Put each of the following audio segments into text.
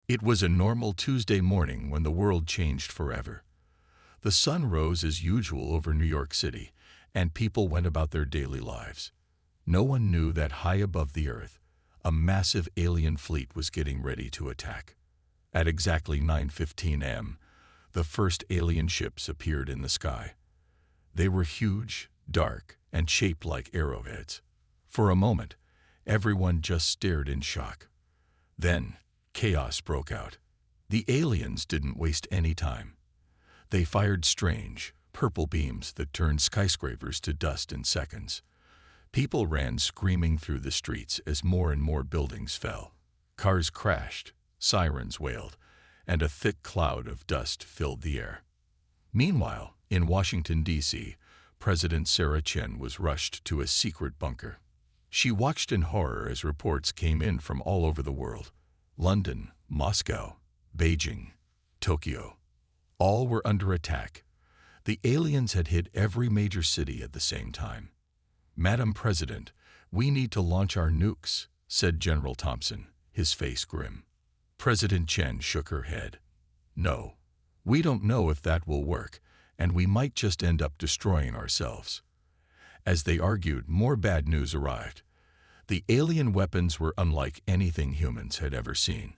It was a normal Tuesday morning when the world changed forever. The sun rose as usual over New York City, and people went about their daily lives. No one knew that high above the earth, a massive alien fleet was getting ready to attack. At exactly 9:15 a.m., the first alien ships appeared in the sky. They were huge, dark, and shaped like arrowheads. For a moment, everyone just stared in shock. Then, chaos broke out. The aliens didn't waste any time. They fired strange, purple beams that turned skyscrapers to dust in seconds. People ran screaming through the streets as more and more buildings fell. Cars crashed, sirens wailed, and a thick cloud of dust filled the air. Meanwhile, in Washington, D.C., President Sarah Chen was rushed to a secret bunker. She watched in horror as reports came in from all over the world. London, Moscow, Beijing, Tokyo. All were under attack. The aliens had hit every major city at the same time. "Madam President, we need to launch our nukes," said General Thompson, his face grim. President Chen shook her head. "No, we don't know if that will work, and we might just end up destroying ourselves." As they argued, more bad news arrived. The alien weapons were unlike anything humans had ever seen.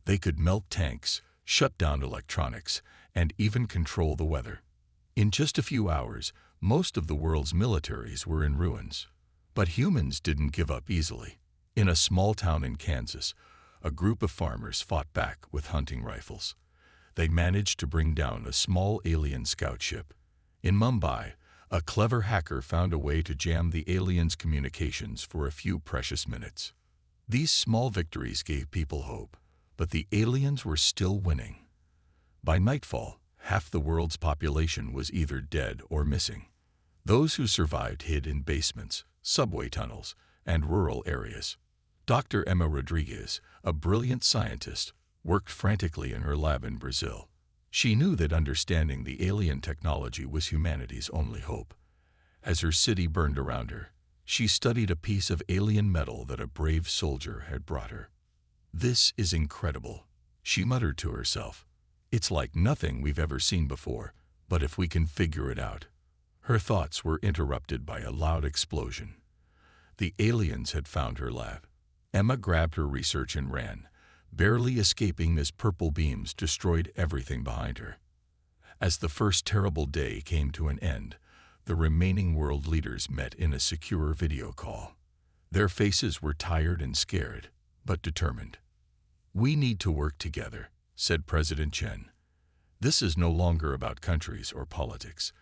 They could melt tanks, shut down electronics, and even control the weather. In just a few hours, most of the world's militaries were in ruins. But humans didn't give up easily. In a small town in Kansas, a group of farmers fought back with hunting rifles. They managed to bring down a small alien scout ship. In Mumbai, a clever hacker found a way to jam the aliens' communications for a few precious minutes. These small victories gave people hope, but the aliens were still winning. By nightfall, half the world's population was either dead or missing. Those who survived hid in basements, subway tunnels, and rural areas. Dr. Emma Rodriguez, a brilliant scientist, worked frantically in her lab in Brazil. She knew that understanding the alien technology was humanity's only hope. As her city burned around her, she studied a piece of alien metal that a brave soldier had brought her. "This is incredible," she muttered to herself. "It's like nothing we've ever seen before, but if we can figure it out." Her thoughts were interrupted by a loud explosion. The aliens had found her lab. Emma grabbed her research and ran, barely escaping as purple beams destroyed everything behind her. As the first terrible day came to an end, the remaining world leaders met in a secure video call. Their faces were tired and scared, but determined. "We need to work together," said President Chen. "This is no longer about countries or politics.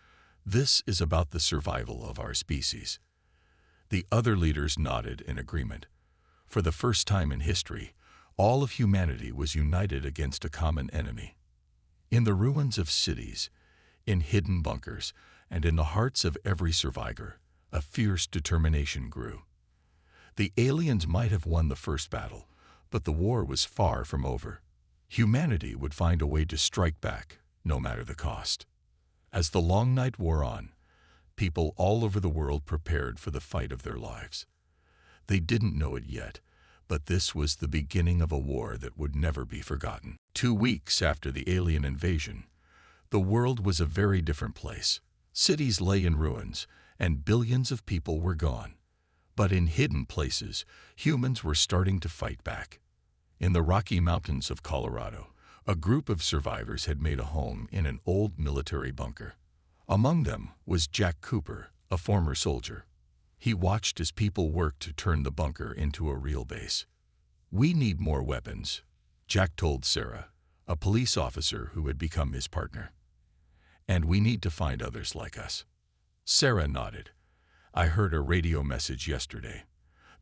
This is about the survival of our species." The other leaders nodded in agreement. For the first time in history, all of humanity was united against a common enemy. In the ruins of cities, in hidden bunkers, and in the hearts of every survivor, a fierce determination grew. The aliens might have won the first battle, but the war was far from over. Humanity would find a way to strike back, no matter the cost. As the long night wore on, people all over the world prepared for the fight of their lives. They didn't know it yet, but this was the beginning of a war that would never be forgotten. 2 weeks after the alien invasion, the world was a very different place. Cities lay in ruins, and billions of people were gone. But in hidden places, humans were starting to fight back. In the Rocky Mountains of Colorado, a group of survivors had made a home in an old military bunker. Among them was Jack Cooper, a former soldier. He watched as people worked to turn the bunker into a real base. "We need more weapons," Jack told Sarah, a police officer who had become his partner. "And we need to find others like us." Sarah nodded. "I heard a radio message yesterday.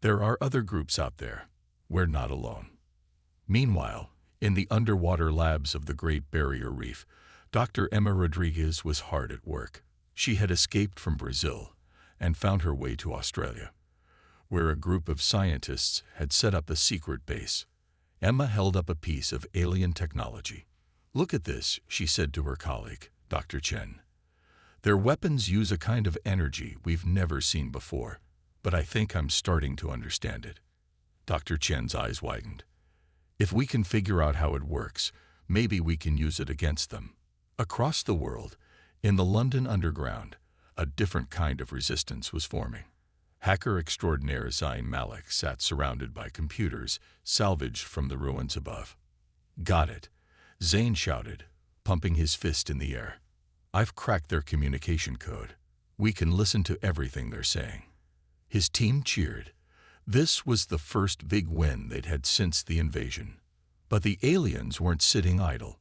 There are other groups out there. We're not alone." Meanwhile, in the underwater labs of the Great Barrier Reef, Dr. Emma Rodriguez was hard at work. She had escaped from Brazil and found her way to Australia, where a group of scientists had set up a secret base. Emma held up a piece of alien technology. "Look at this," she said to her colleague, Dr. Chen. "Their weapons use a kind of energy we've never seen before, but I think I'm starting to understand it." Dr. Chen's eyes widened. If we can figure out how it works, maybe we can use it against them. Across the world, in the London Underground, a different kind of resistance was forming. Hacker extraordinaire Zain Malik sat surrounded by computers salvaged from the ruins above. "Got it," Zain shouted, pumping his fist in the air. "I've cracked their communication code. We can listen to everything they're saying." His team cheered. This was the first big win they'd had since the invasion. But the aliens weren't sitting idle.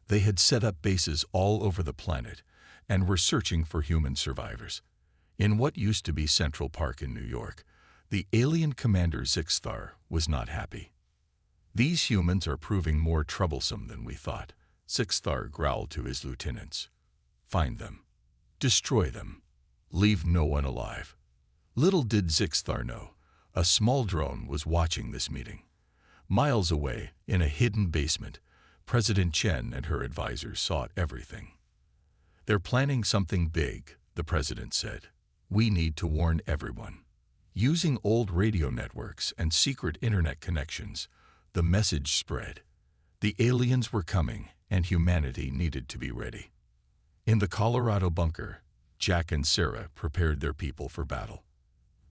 They had set up bases all over the planet and were searching for human survivors. In what used to be Central Park in New York, the alien commander Zixthar was not happy. "These humans are proving more troublesome than we thought," Zixthar growled to his lieutenants. "Find them. Destroy them. Leave no one alive." Little did Zixthar know, a small drone was watching this meeting. Miles away, in a hidden basement, President Chen and her advisors saw everything. "They're planning something big," the president said. "We need to warn everyone." Using old radio networks and secret internet connections, the message spread. The aliens were coming, and humanity needed to be ready. In the Colorado bunker, Jack and Sarah prepared their people for battle.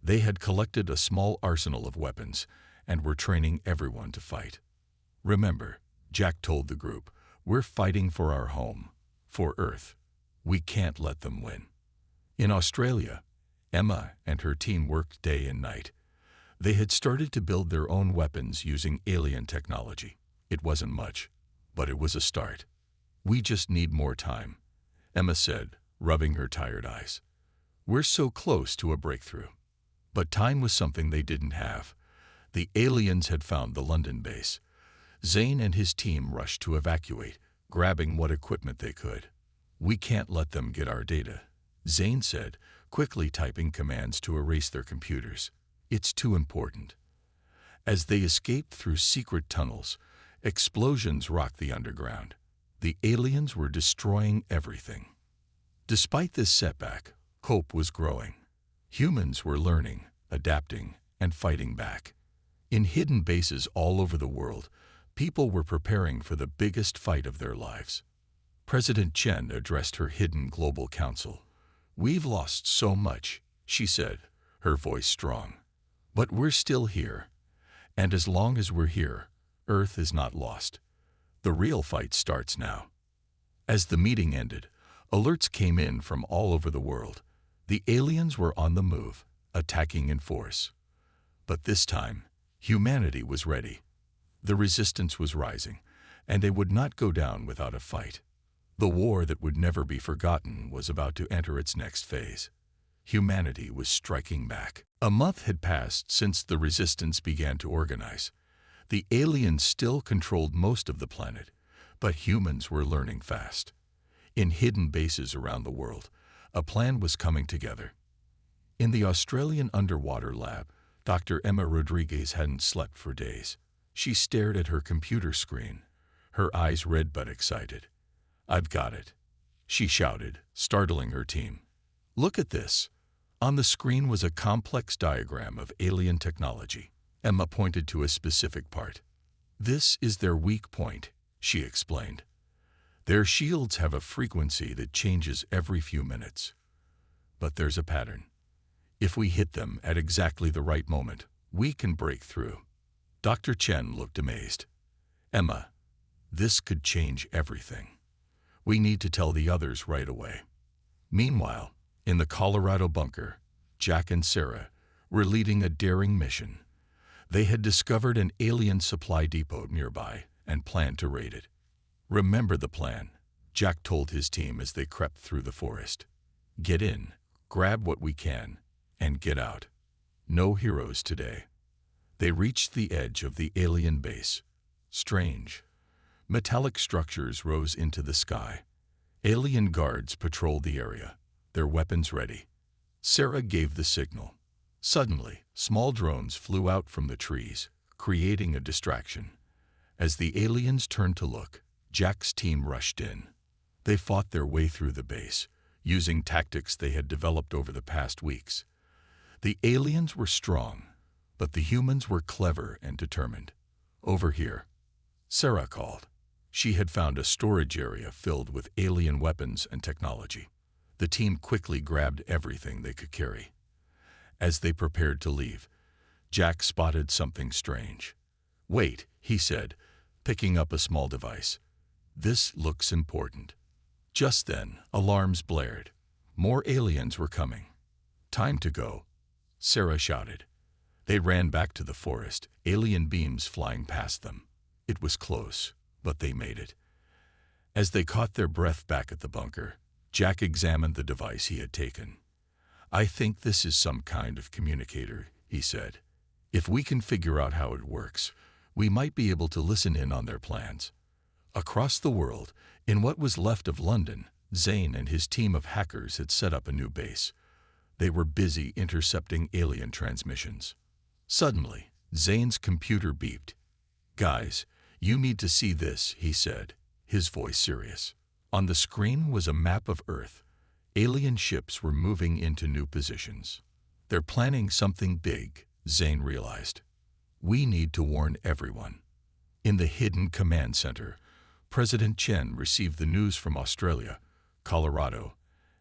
They had collected a small arsenal of weapons and were training everyone to fight. "Remember," Jack told the group, "we're fighting for our home, for Earth. We can't let them win." In Australia, Emma and her team worked day and night. They had started to build their own weapons using alien technology. It wasn't much, but it was a start. "We just need more time," Emma said, rubbing her tired eyes. "We're so close to a breakthrough." But time was something they didn't have. The aliens had found the London base. Zain and his team rushed to evacuate, grabbing what equipment they could. "We can't let them get our data," Zain said, quickly typing commands to erase their computers. "It's too important." As they escaped through secret tunnels, explosions rocked the underground. The aliens were destroying everything. Despite this setback, hope was growing. Humans were learning, adapting, and fighting back. In hidden bases all over the world, people were preparing for the biggest fight of their lives. President Chen addressed her hidden global council. "We've lost so much," she said, her voice strong. "But we're still here. And as long as we're here, Earth is not lost. The real fight starts now." As the meeting ended, alerts came in from all over the world. The aliens were on the move, attacking in force. But this time, humanity was ready. The resistance was rising, and they would not go down without a fight. The war that would never be forgotten was about to enter its next phase. Humanity was striking back. A month had passed since the resistance began to organize. The aliens still controlled most of the planet, but humans were learning fast. In hidden bases around the world, a plan was coming together. In the Australian underwater lab, Dr. Emma Rodriguez hadn't slept for days. She stared at her computer screen, her eyes red but excited. "I've got it," she shouted, startling her team. "Look at this." On the screen was a complex diagram of alien technology. Emma pointed to a specific part. "This is their weak point," she explained. "Their shields have a frequency that changes every few minutes. But there's a pattern. If we hit them at exactly the right moment, we can break through." Dr. Chen looked amazed. "Emma, this could change everything. We need to tell the others right away." Meanwhile, in the Colorado bunker, Jack and Sarah were leading a daring mission. They had discovered an alien supply depot nearby and planned to raid it. "Remember the plan," Jack told his team as they crept through the forest. "Get in, grab what we can, and get out. No heroes today." They reached the edge of the alien base. Strange. Metallic structures rose into the sky. Alien guards patrolled the area, their weapons ready. Sarah gave the signal. Suddenly, small drones flew out from the trees, creating a distraction. As the aliens turned to look, Jack's team rushed in. They fought their way through the base, using tactics they had developed over the past weeks. The aliens were strong, but the humans were clever and determined. "Over here," Sarah called. She had found a storage area filled with alien weapons and technology. The team quickly grabbed everything they could carry. As they prepared to leave, Jack spotted something strange. "Wait," he said, picking up a small device. "This looks important." Just then, alarms blared. More aliens were coming. "Time to go," Sarah shouted. They ran back to the forest, alien beams flying past them. It was close, but they made it. As they caught their breath back at the bunker, Jack examined the device he had taken. "I think this is some kind of communicator," he said. "If we can figure out how it works, we might be able to listen in on their plans." Across the world, in what was left of London, Zane and his team of hackers had set up a new base. They were busy intercepting alien transmissions. Suddenly, Zane's computer beeped. "Guys, you need to see this," he said, his voice serious. On the screen was a map of Earth. Alien ships were moving into new positions. "They're planning something big," Zane realized. "We need to warn everyone." In the hidden command center, President Chen received the news from Australia, Colorado,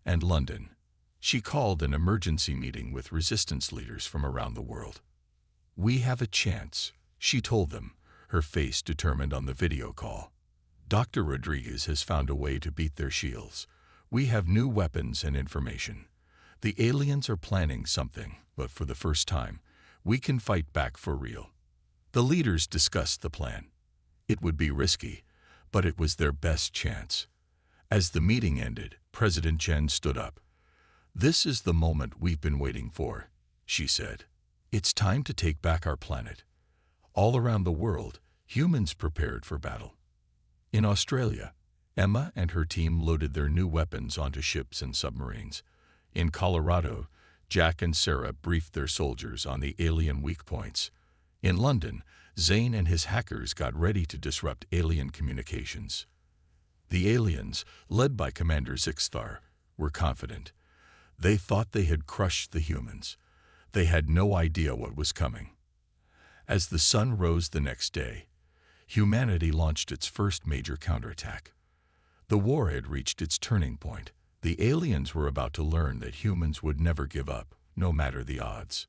and London. She called an emergency meeting with resistance leaders from around the world. "We have a chance," she told them, her face determined on the video call. "Dr. Rodriguez has found a way to beat their shields. We have new weapons and information. The aliens are planning something, but for the first time, we can fight back for real." The leaders discussed the plan. It would be risky, but it was their best chance. As the meeting ended, President Chen stood up. "This is the moment we've been waiting for," she said. "It's time to take back our planet." All around the world, humans prepared for battle. In Australia, Emma and her team loaded their new weapons onto ships and submarines. In Colorado, Jack and Sarah briefed their soldiers on the alien weak points. In London, Zane and his hackers got ready to disrupt alien communications. The aliens, led by Commander Zixthar, were confident. They thought they had crushed the humans. They had no idea what was coming. As the sun rose the next day, humanity launched its first major counterattack. The war had reached its turning point. The aliens were about to learn that humans would never give up, no matter the odds.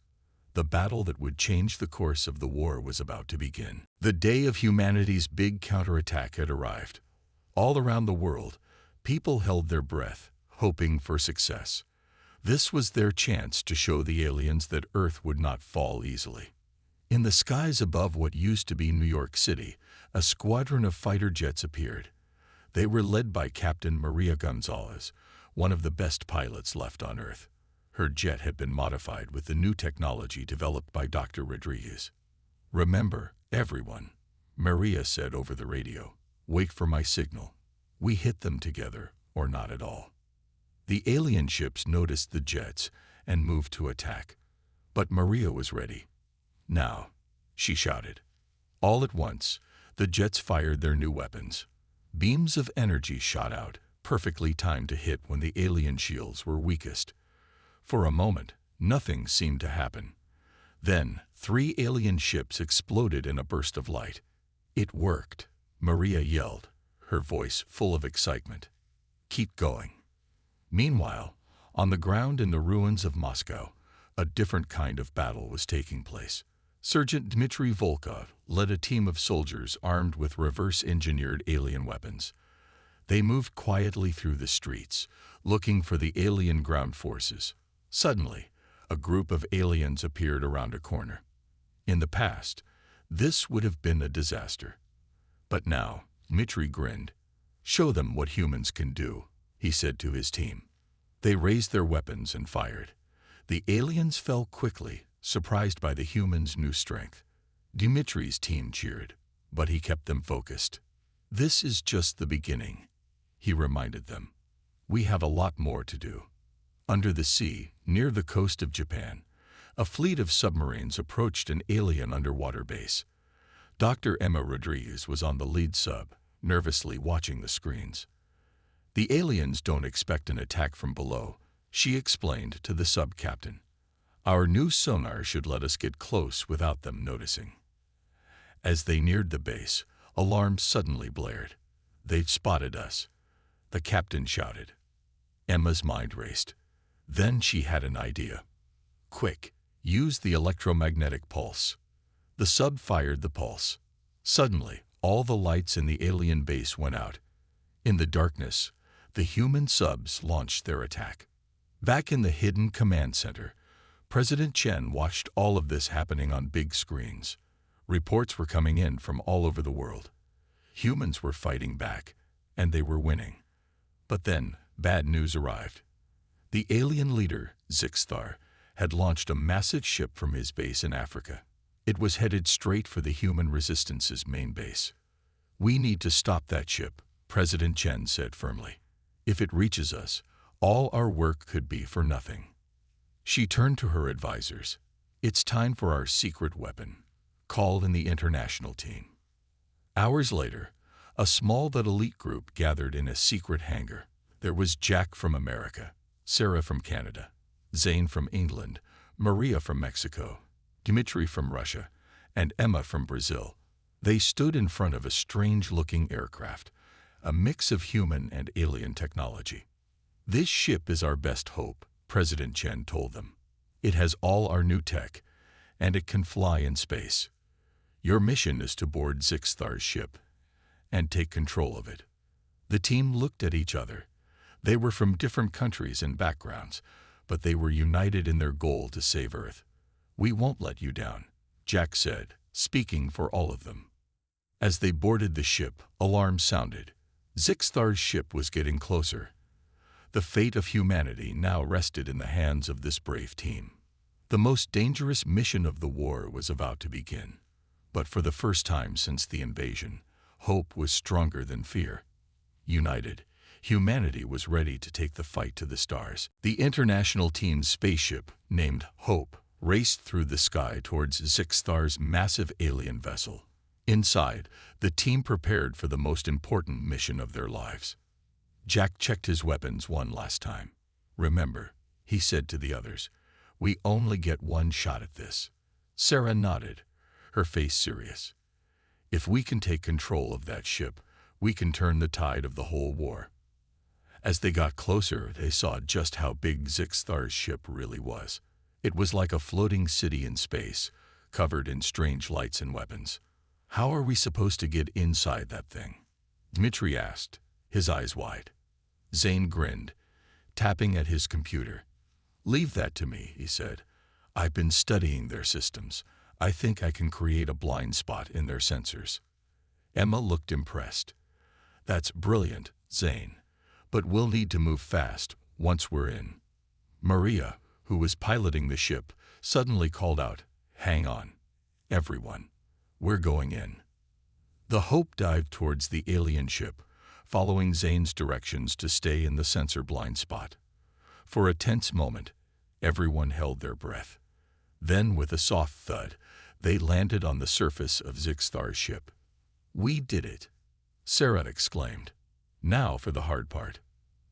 The battle that would change the course of the war was about to begin. The day of humanity's big counterattack had arrived. All around the world, people held their breath, hoping for success. This was their chance to show the aliens that Earth would not fall easily. In the skies above what used to be New York City, a squadron of fighter jets appeared. They were led by Captain Maria Gonzalez, one of the best pilots left on Earth. Her jet had been modified with the new technology developed by Dr. Rodriguez. "Remember, everyone," Maria said over the radio. "Wait for my signal. We hit them together, or not at all." The alien ships noticed the jets and moved to attack. But Maria was ready. "Now," she shouted. All at once, the jets fired their new weapons. Beams of energy shot out, perfectly timed to hit when the alien shields were weakest. For a moment, nothing seemed to happen. Then, 3 alien ships exploded in a burst of light. "It worked," Maria yelled, her voice full of excitement. "Keep going." Meanwhile, on the ground in the ruins of Moscow, a different kind of battle was taking place. Sergeant Dmitry Volkov led a team of soldiers armed with reverse-engineered alien weapons. They moved quietly through the streets, looking for the alien ground forces. Suddenly, a group of aliens appeared around a corner. In the past, this would have been a disaster. But now, Dmitry grinned. "Show them what humans can do," he said to his team. They raised their weapons and fired. The aliens fell quickly, surprised by the humans' new strength. Dmitry's team cheered, but he kept them focused. "This is just the beginning," he reminded them. "We have a lot more to do." Under the sea, near the coast of Japan, a fleet of submarines approached an alien underwater base. Dr. Emma Rodriguez was on the lead sub, nervously watching the screens. "The aliens don't expect an attack from below," she explained to the sub-captain. "Our new sonar should let us get close without them noticing." As they neared the base, Alarms suddenly blared. "They've spotted us," the captain shouted. Emma's mind raced. Then she had an idea. "Quick, use the electromagnetic pulse." The sub fired the pulse. Suddenly, all the lights in the alien base went out. In the darkness, the human subs launched their attack. Back in the hidden command center, President Chen watched all of this happening on big screens. Reports were coming in from all over the world. Humans were fighting back, and they were winning. But then, bad news arrived. The alien leader, Zixthar, had launched a massive ship from his base in Africa. It was headed straight for the human resistance's main base. "We need to stop that ship," President Chen said firmly. "If it reaches us, all our work could be for nothing." She turned to her advisors. "It's time for our secret weapon." Called in the international team. Hours later, a small but elite group gathered in a secret hangar. There was Jack from America, Sarah from Canada, Zane from England, Maria from Mexico, Dmitry from Russia, and Emma from Brazil. They stood in front of a strange-looking aircraft, a mix of human and alien technology. "This ship is our best hope," President Chen told them. "It has all our new tech, and it can fly in space. Your mission is to board Zixthar's ship and take control of it." The team looked at each other. They were from different countries and backgrounds, but they were united in their goal to save Earth. "We won't let you down," Jack said, speaking for all of them. As they boarded the ship, alarms sounded. Zixthar's ship was getting closer. The fate of humanity now rested in the hands of this brave team. The most dangerous mission of the war was about to begin. But for the first time since the invasion, hope was stronger than fear. United, humanity was ready to take the fight to the stars. The international team's spaceship, named Hope, raced through the sky towards Zixthar's massive alien vessel. Inside, the team prepared for the most important mission of their lives. Jack checked his weapons one last time. "Remember," he said to the others, "we only get one shot at this." Sarah nodded, her face serious. "If we can take control of that ship, we can turn the tide of the whole war." As they got closer, they saw just how big Zixthar's ship really was. It was like a floating city in space, covered in strange lights and weapons. "How are we supposed to get inside that thing?" Dmitry asked, his eyes wide. Zane grinned, tapping at his computer. "Leave that to me," he said. "I've been studying their systems. I think I can create a blind spot in their sensors." Emma looked impressed. "That's brilliant, Zane. But we'll need to move fast once we're in." Maria, who was piloting the ship, suddenly called out, "Hang on, everyone. We're going in." The Hope dived towards the alien ship, following Zane's directions to stay in the sensor blind spot. For a tense moment, everyone held their breath. Then, with a soft thud, they landed on the surface of Zixthar's ship. "We did it," Sarah exclaimed. "Now for the hard part."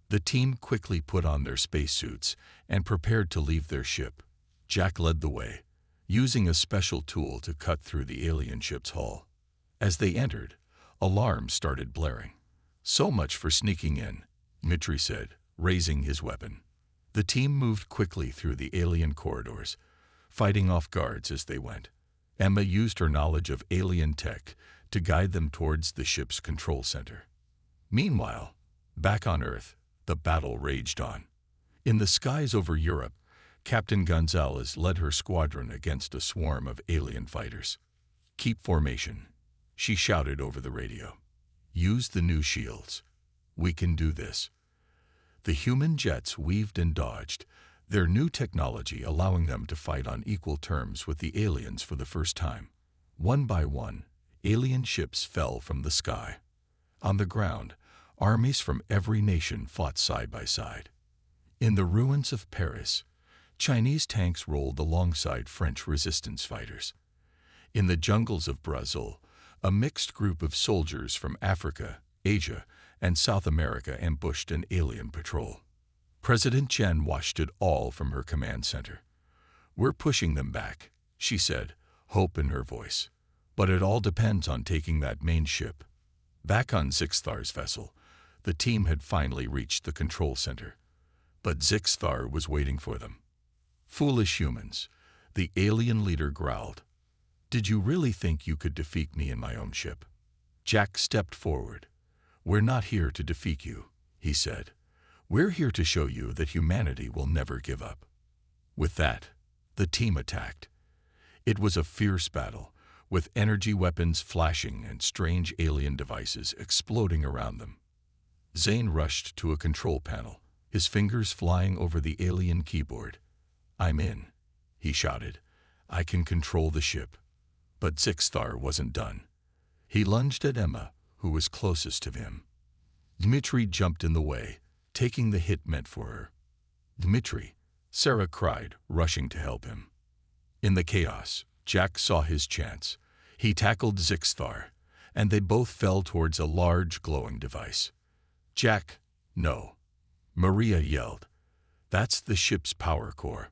The team quickly put on their spacesuits and prepared to leave their ship. Jack led the way, using a special tool to cut through the alien ship's hull. As they entered, alarms started blaring. "So much for sneaking in," Dmitry said, raising his weapon. The team moved quickly through the alien corridors, fighting off guards as they went. Emma used her knowledge of alien tech to guide them towards the ship's control center. Meanwhile, back on Earth, the battle raged on. In the skies over Europe, Captain Gonzalez led her squadron against a swarm of alien fighters. "Keep formation," she shouted over the radio. "Use the new shields. We can do this." The human jets weaved and dodged, their new technology allowing them to fight on equal terms with the aliens for the first time. One by one, alien ships fell from the sky. On the ground, armies from every nation fought side by side. In the ruins of Paris, Chinese tanks rolled alongside French resistance fighters. In the jungles of Brazil, a mixed group of soldiers from Africa, Asia, and South America ambushed an alien patrol. President Chen watched it all from her command center. "We're pushing them back," she said, hope in her voice. But it all depends on taking that main ship. Back on Zixthar's vessel, the team had finally reached the control center. But Zixthar was waiting for them. "Foolish humans," the alien leader growled. "Did you really think you could defeat me in my own ship?" Jack stepped forward. "We're not here to defeat you," he said. "We're here to show you that humanity will never give up." With that, the team attacked. It was a fierce battle, with energy weapons flashing and strange alien devices exploding around them. Zane rushed to a control panel, his fingers flying over the alien keyboard. "I'm in," he shouted. "I can control the ship." But Zixthar wasn't done. He lunged at Emma, who was closest to him. Dmitri jumped in the way, taking the hit meant for her. "Dmitri," Sarah cried, rushing to help him. In the chaos, Jack saw his chance. He tackled Zixthar, and they both fell towards a large glowing device. "Jack, no!" Maria yelled. "That's the ship's power core."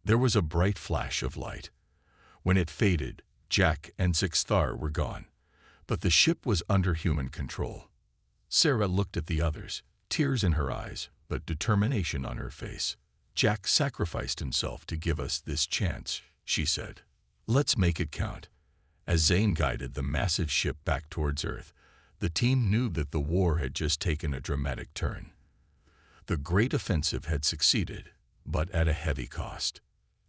There was a bright flash of light. When it faded, Jack and Zixthar were gone, but the ship was under human control. Sarah looked at the others, tears in her eyes, but determination on her face. "Jack sacrificed himself to give us this chance," she said. "Let's make it count." As Zane guided the massive ship back towards Earth, the team knew that the war had just taken a dramatic turn. The Great Offensive had succeeded, but at a heavy cost.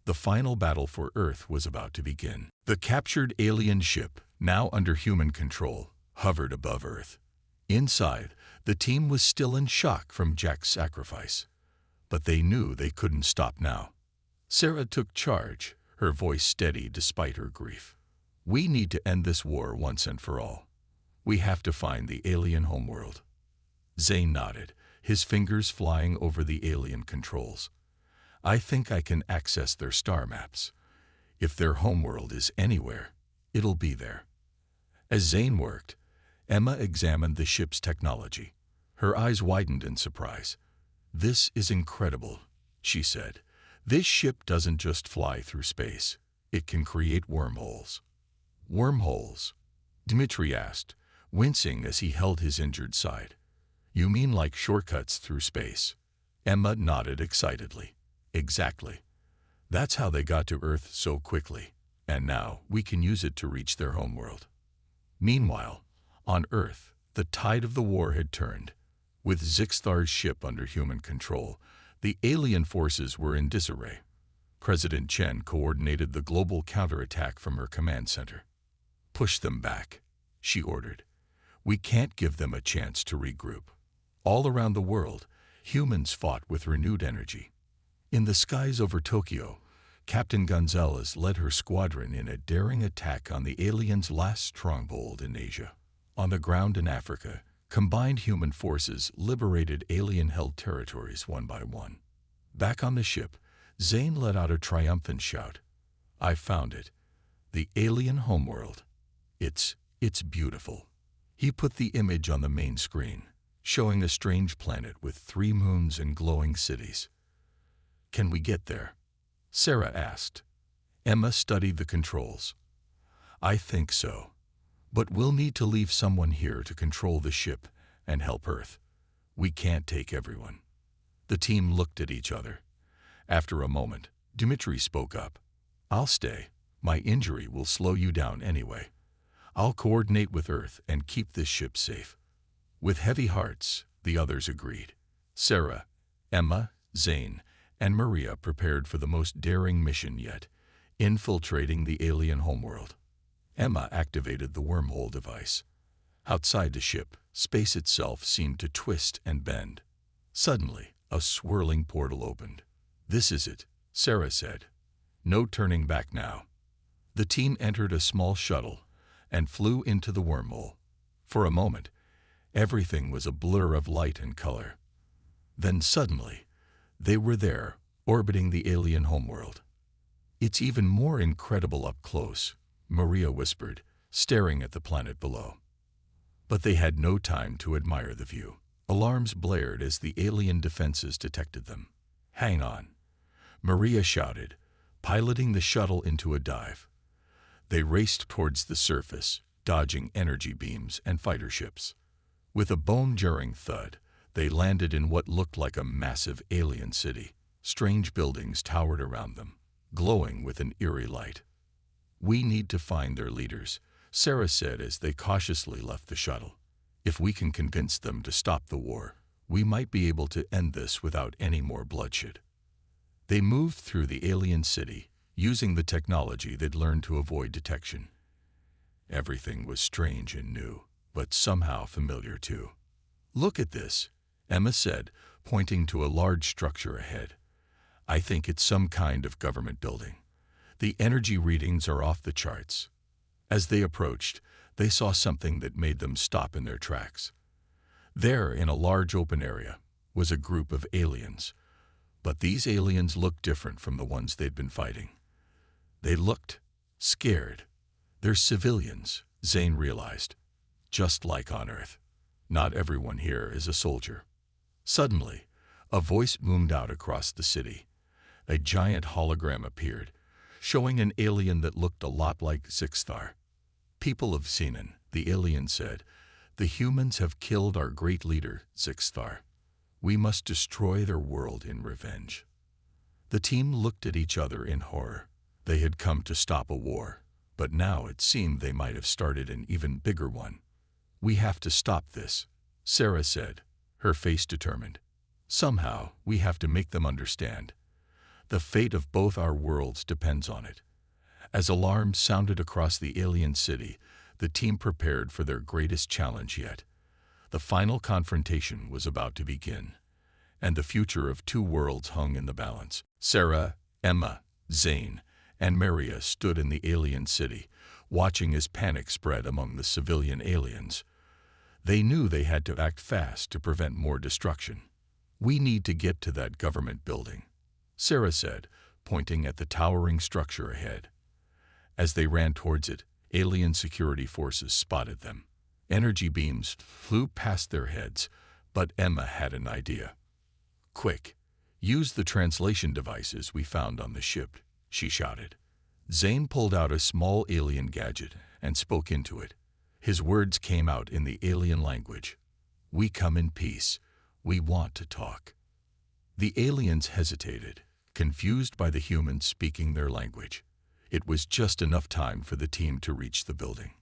The final battle for Earth was about to begin. The captured alien ship, now under human control, hovered above Earth. Inside, the team was still in shock from Jack's sacrifice. But they knew they couldn't stop now. Sarah took charge, her voice steady despite her grief. "We need to end this war once and for all. We have to find the alien homeworld." Zane nodded, his fingers flying over the alien controls. "I think I can access their star maps. If their homeworld is anywhere, it'll be there." As Zane worked, Emma examined the ship's technology. Her eyes widened in surprise. "This is incredible," she said. "This ship doesn't just fly through space. It can create wormholes." "Wormholes?" Dmitri asked, wincing as he held his injured side. "You mean like shortcuts through space?" Emma nodded excitedly. "Exactly. That's how they got to Earth so quickly, and now we can use it to reach their homeworld." Meanwhile, on Earth, the tide of the war had turned. With Zixthar's ship under human control, the alien forces were in disarray. President Chen coordinated the global counterattack from her command center. "Push them back," she ordered. "We can't give them a chance to regroup." All around the world, humans fought with renewed energy. In the skies over Tokyo, Captain Gonzalez led her squadron in a daring attack on the aliens' last stronghold in Asia. On the ground in Africa, combined human forces liberated alien-held territories one by one. Back on the ship, Zane let out a triumphant shout. "I found it. The alien homeworld. It's beautiful." He put the image on the main screen, showing a strange planet with 3 moons and glowing cities. "Can we get there?" Sarah asked. Emma studied the controls. "I think so. But we'll need to leave someone here to control the ship and help Earth. We can't take everyone." The team looked at each other. After a moment, Dmitri spoke up. "I'll stay. My injury will slow you down anyway. I'll coordinate with Earth and keep this ship safe." With heavy hearts, the others agreed. Sarah, Emma, Zane, and Maria prepared for the most daring mission yet, infiltrating the alien homeworld. Emma activated the wormhole device. Outside the ship, space itself seemed to twist and bend. Suddenly, a swirling portal opened. "This is it," Sarah said. "No turning back now." The team entered a small shuttle and flew into the wormhole. For a moment, everything was a blur of light and color. Then suddenly, they were there, orbiting the alien homeworld. "It's even more incredible up close," Maria whispered, staring at the planet below. But they had no time to admire the view. Alarms blared as the alien defenses detected them. "Hang on," Maria shouted, piloting the shuttle into a dive. They raced towards the surface, dodging energy beams and fighter ships. With a bone-jarring thud, they landed in what looked like a massive alien city. Strange buildings towered around them, glowing with an eerie light. "We need to find their leaders," Sarah said as they cautiously left the shuttle. "If we can convince them to stop the war, we might be able to end this without any more bloodshed." They moved through the alien city, using the technology they'd learned to avoid detection. Everything was strange and new, but somehow familiar too. "Look at this," Emma said, pointing to a large structure ahead. "I think it's some kind of government building. The energy readings are off the charts." As they approached, they saw something that made them stop in their tracks. There, in a large open area, was a group of aliens. But these aliens looked different from the ones they'd been fighting. They looked scared. "They're civilians," Zane realized. "Just like on Earth. Not everyone here is a soldier." Suddenly, a voice boomed out across the city. A giant hologram appeared, showing an alien that looked a lot like Zixthar. "People of Xenon," the alien said, "the humans have killed our great leader, Zixthar. We must destroy their world in revenge." The team looked at each other in horror. They had come to stop a war, but now it seemed they might have started an even bigger one. "We have to stop this," Sarah said, her face determined. "Somehow, we have to make them understand. The fate of both our worlds depends on it." As alarms sounded across the alien city, the team prepared for their greatest challenge yet. The final confrontation was about to begin, and the future of two worlds hung in the balance. Sarah, Emma, Zane, and Maria stood in the alien city, watching as panic spread among the civilian aliens. They knew they had to act fast to prevent more destruction. "We need to get to that government building," Sarah said, pointing at the towering structure ahead. As they ran towards it, alien security forces spotted them. Energy beams flew past their heads, but Emma had an idea. "Quick, use the translation devices we found on the ship," she shouted. Zane pulled out a small alien gadget and spoke into it. His words came out in the alien language. "We come in peace. We want to talk." The aliens hesitated, confused by the humans speaking their language. It was just enough time for the team to reach the building.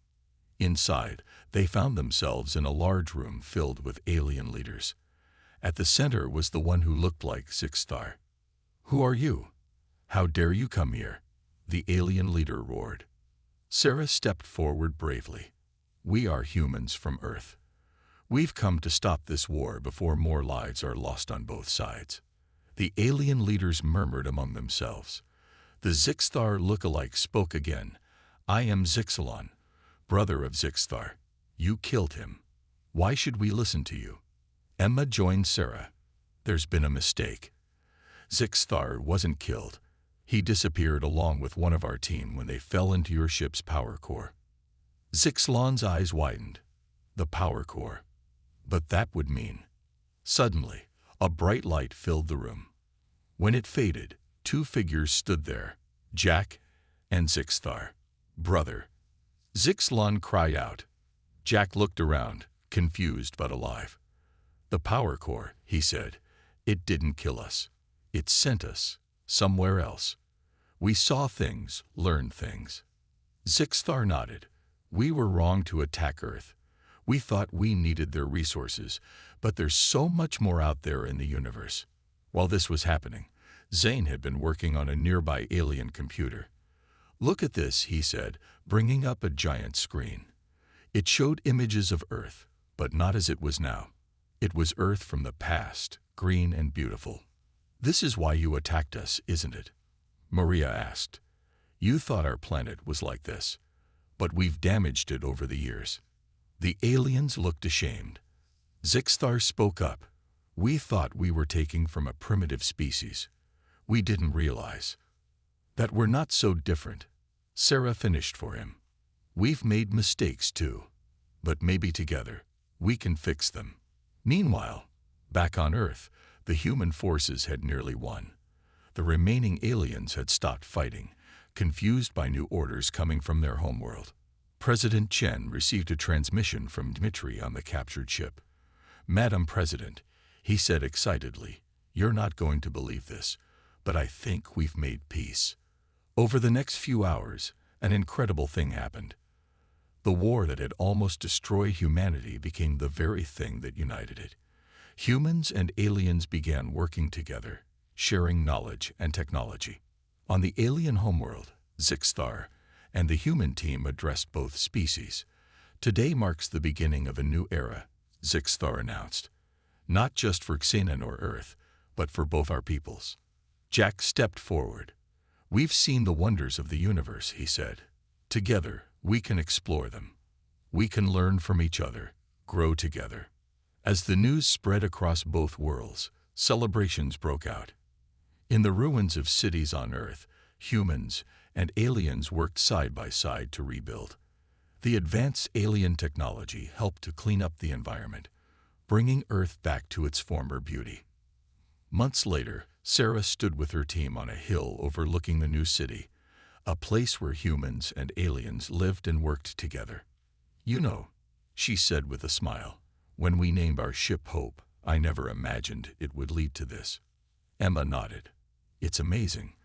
Inside, they found themselves in a large room filled with alien leaders. At the center was the one who looked like Zixthar. "Who are you? How dare you come here?" the alien leader roared. Sarah stepped forward bravely. "We are humans from Earth. We've come to stop this war before more lives are lost on both sides." The alien leaders murmured among themselves. The Zixthar look-alike spoke again. "I am Zixalon, brother of Zixthar. You killed him. Why should we listen to you?" Emma joined Sarah. "There's been a mistake. Zixthar wasn't killed. He disappeared along with one of our team when they fell into your ship's power core." Zixalon's eyes widened. "The power core. But that would mean—" Suddenly, a bright light filled the room. When it faded, two figures stood there, Jack and Zixthar. "Brother!" Zixalon cried out. Jack looked around, confused but alive. "The power core," he said. "It didn't kill us. It sent us somewhere else. We saw things, learned things." Zixthar nodded. "We were wrong to attack Earth. We thought we needed their resources, but there's so much more out there in the universe." While this was happening, Zane had been working on a nearby alien computer. "Look at this," he said, bringing up a giant screen. It showed images of Earth, but not as it was now. It was Earth from the past, green and beautiful. "This is why you attacked us, isn't it?" Maria asked. "You thought our planet was like this, but we've damaged it over the years." The aliens looked ashamed. Zixthar spoke up. "We thought we were taking from a primitive species. We didn't realize that we're not so different." Sarah finished for him. "We've made mistakes too, but maybe together we can fix them." Meanwhile, back on Earth, the human forces had nearly won. The remaining aliens had stopped fighting, confused by new orders coming from their homeworld. President Chen received a transmission from Dmitri on the captured ship. "Madam President," he said excitedly, "you're not going to believe this, but I think we've made peace." Over the next few hours, an incredible thing happened. The war that had almost destroyed humanity became the very thing that united it. Humans and aliens began working together, sharing knowledge and technology. On the alien homeworld, Zixthar, and the human team addressed both species. "Today marks the beginning of a new era," Zixthar announced. "Not just for Xenon or Earth, but for both our peoples." Jack stepped forward. "We've seen the wonders of the universe," he said. "Together, we can explore them. We can learn from each other, grow together." As the news spread across both worlds, celebrations broke out. In the ruins of cities on Earth, humans and aliens worked side by side to rebuild. The advanced alien technology helped to clean up the environment, bringing Earth back to its former beauty. Months later, Sarah stood with her team on a hill overlooking the new city, a place where humans and aliens lived and worked together. "You know," she said with a smile, "when we named our ship Hope, I never imagined it would lead to this." Emma nodded. "It's amazing.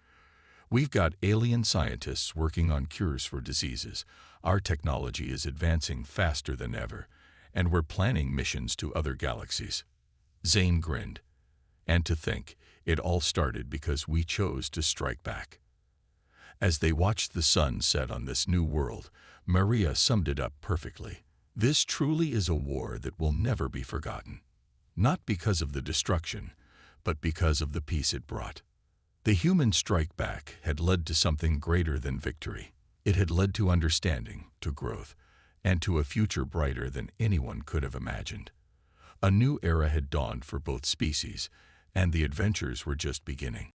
We've got alien scientists working on cures for diseases. Our technology is advancing faster than ever, and we're planning missions to other galaxies." Zane grinned. "And to think, it all started because we chose to strike back." As they watched the sun set on this new world, Maria summed it up perfectly. "This truly is a war that will never be forgotten. Not because of the destruction, but because of the peace it brought." The human strike back had led to something greater than victory. It had led to understanding, to growth, and to a future brighter than anyone could have imagined. A new era had dawned for both species, and the adventures were just beginning.